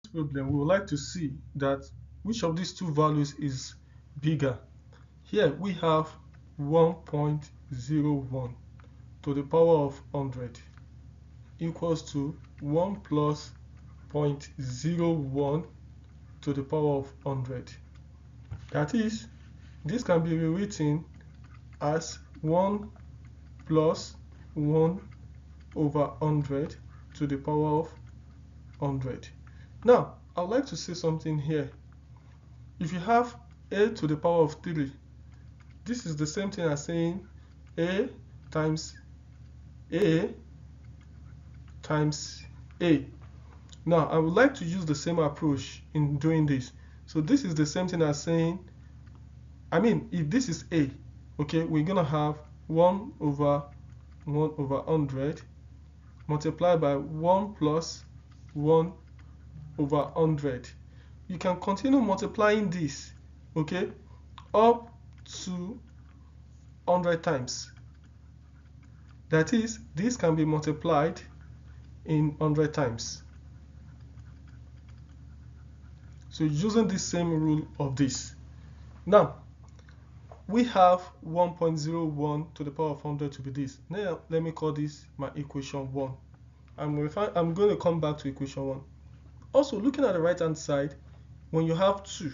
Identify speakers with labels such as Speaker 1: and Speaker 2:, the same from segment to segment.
Speaker 1: problem, we would like to see that which of these two values is bigger. Here we have 1.01 to the power of 100 equals to 1 plus 0.01 to the power of 100. That is, this can be rewritten as 1 plus 1 over 100 to the power of 100. Now, I would like to say something here. If you have a to the power of 3, this is the same thing as saying a times a times a. Now, I would like to use the same approach in doing this. So this is the same thing as saying, if this is a, okay, we're going to have 1 over 100 multiplied by 1 plus 1 over 100. You can continue multiplying this, okay, up to 100 times. That is, this can be multiplied in 100 times. So using the same rule of this. Now, we have 1.01 to the power of 100 to be this. Now, let me call this my equation 1. I'm going to come back to equation 1. Also, looking at the right hand side, when you have 2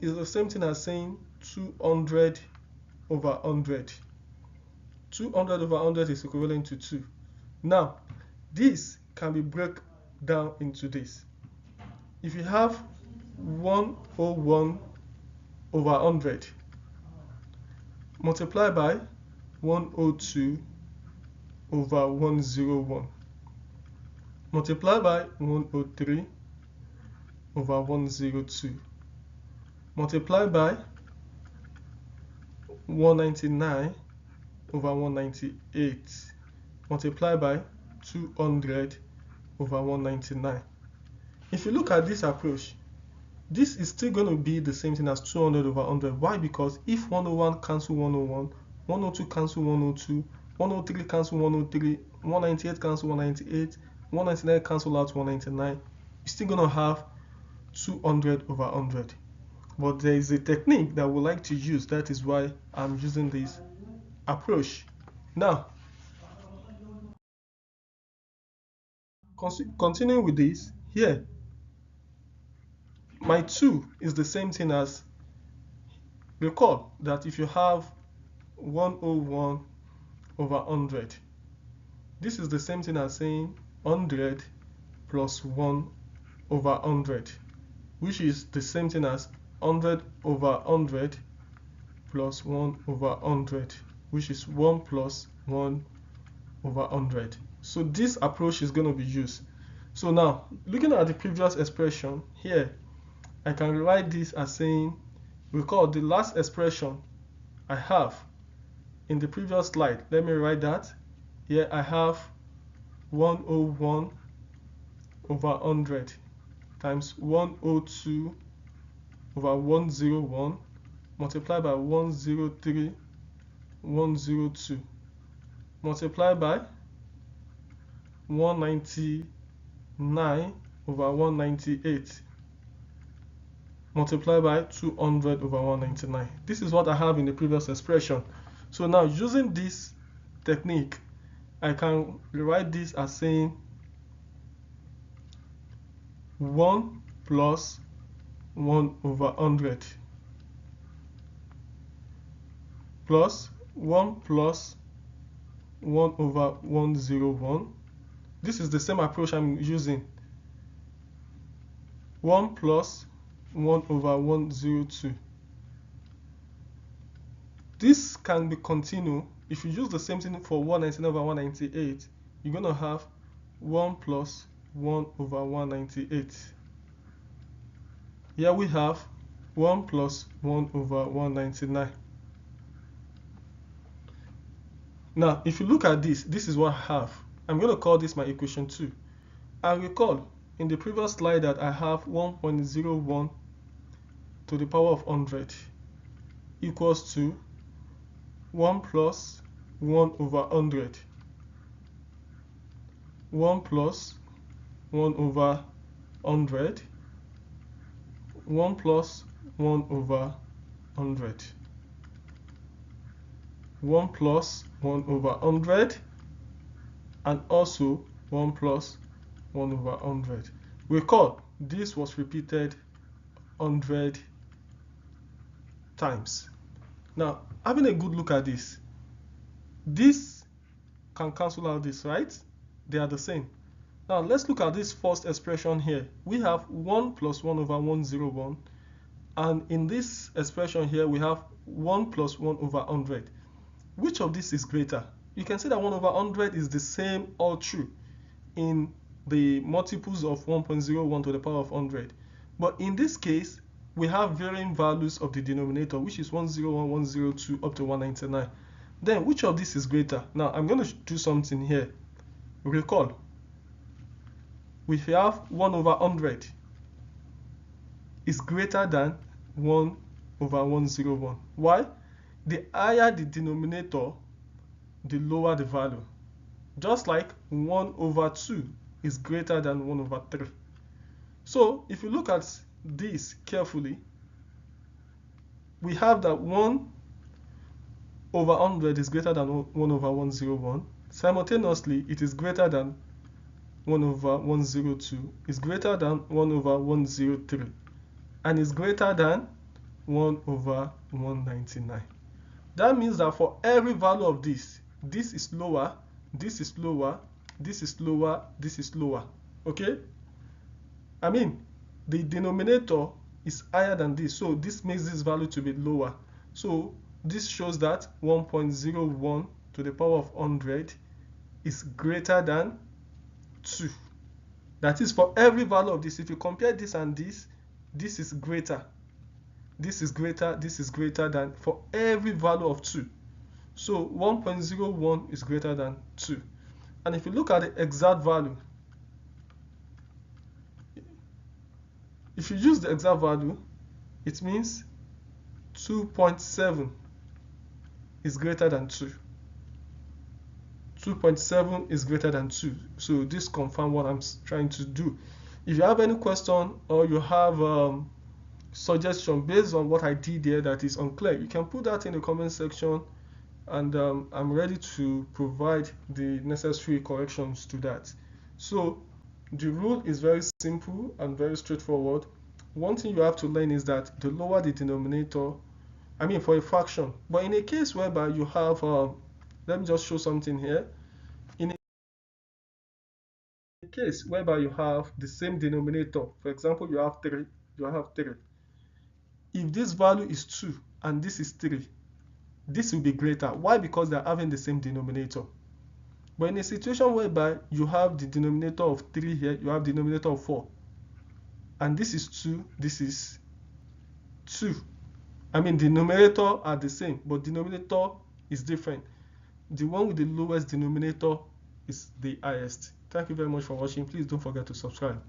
Speaker 1: is the same thing as saying 200 over 100. 200 over 100 is equivalent to 2. Now, this can be broken down into this. If you have 101 over 100 multiplied by 102 over 101 multiplied by 103 over 102 multiplied by 199 over 198 multiplied by 200 over 199. If you look at this approach, this is still going to be the same thing as 200 over 100. Why? Because if 101 cancel 101, 102 cancel 102, 103 cancel 103, 198 cancel 198, 199 cancel out 199, you're still going to have 200 over 100. But there is a technique that we like to use. That is why I'm using this approach. Now, continuing with this, here, my 2 is the same thing as, recall that if you have 101 over 100, this is the same thing as saying 100 plus 1 over 100, which is the same thing as 100 over 100 plus 1 over 100, which is 1 plus 1 over 100. So this approach is going to be used. So now, looking at the previous expression here, I can write this as saying, recall the last expression I have in the previous slide. Let me write that. Here I have 101 over 100 times 102 over 101 multiplied by 103 102 multiplied by 199 over 198 multiplied by 200 over 199. This is what I have in the previous expression. So now, using this technique, I can rewrite this as saying 1 plus 1 over 100 plus 1 plus 1 over 101. This is the same approach I'm using. 1 plus 1 over 102. This can be continued. If you use the same thing for 199 over 198, you're going to have 1 plus 1 over 198. Here we have 1 plus 1 over 199. Now, if you look at this, this is what I have. I'm going to call this my equation 2. And recall, in the previous slide, that I have 1.01 to the power of 100 equals to 1 plus 1 over 100. 1 plus 1 over 100, 1 plus 1 over 100, 1 plus 1 over 100, and also 1 plus 1 over 100. Recall, this was repeated 100 times. Now, having a good look at this can cancel out this, right? They are the same. Now, let's look at this first expression here. We have 1 plus 1 over 101, and in this expression here, we have 1 plus 1 over 100. Which of these is greater? You can see that 1 over 100 is the same all through in the multiples of 1.01 to the power of 100. But in this case, we have varying values of the denominator, which is 101, 102 up to 199. Then which of these is greater? Now I'm going to do something here. Recall, we have 1 over 100 is greater than 1 over 101. Why? The higher the denominator, the lower the value. Just like 1 over 2 is greater than 1 over 3. So if you look at this carefully, we have that 1 over 100 is greater than 1 over 101. Simultaneously, it is greater than 1 over 102, is greater than 1 over 103, and is greater than 1 over 199. That means that for every value of this is lower, this is lower, this is lower, this is lower. Okay? I mean, the denominator is higher than this, so this makes this value to be lower. So this shows that 1.01 to the power of 100 is greater than 2. That is, for every value of this, if you compare this and this is greater, this is greater, this is greater than, for every value of 2. So 1.01 is greater than 2. And if you look at the exact value, if you use the exact value, it means 2.7 is greater than 2. 2.7 is greater than 2. So this confirms what I'm trying to do. If you have any question or you have suggestion based on what I did there that is unclear, you can put that in the comment section, and I'm ready to provide the necessary corrections to that. So the rule is very simple and very straightforward. One thing you have to learn is that the lower the denominator, I mean for a fraction, but in a case whereby you have, let me just show something here. In a case whereby you have the same denominator, for example, you have 3, if this value is 2 and this is 3, this will be greater. Why? Because they're having the same denominator. But in a situation whereby you have the denominator of 3 here, you have the denominator of 4, and this is 2, this is 2. I mean, the numerator are the same, but denominator is different. The one with the lowest denominator is the highest. Thank you very much for watching. Please don't forget to subscribe.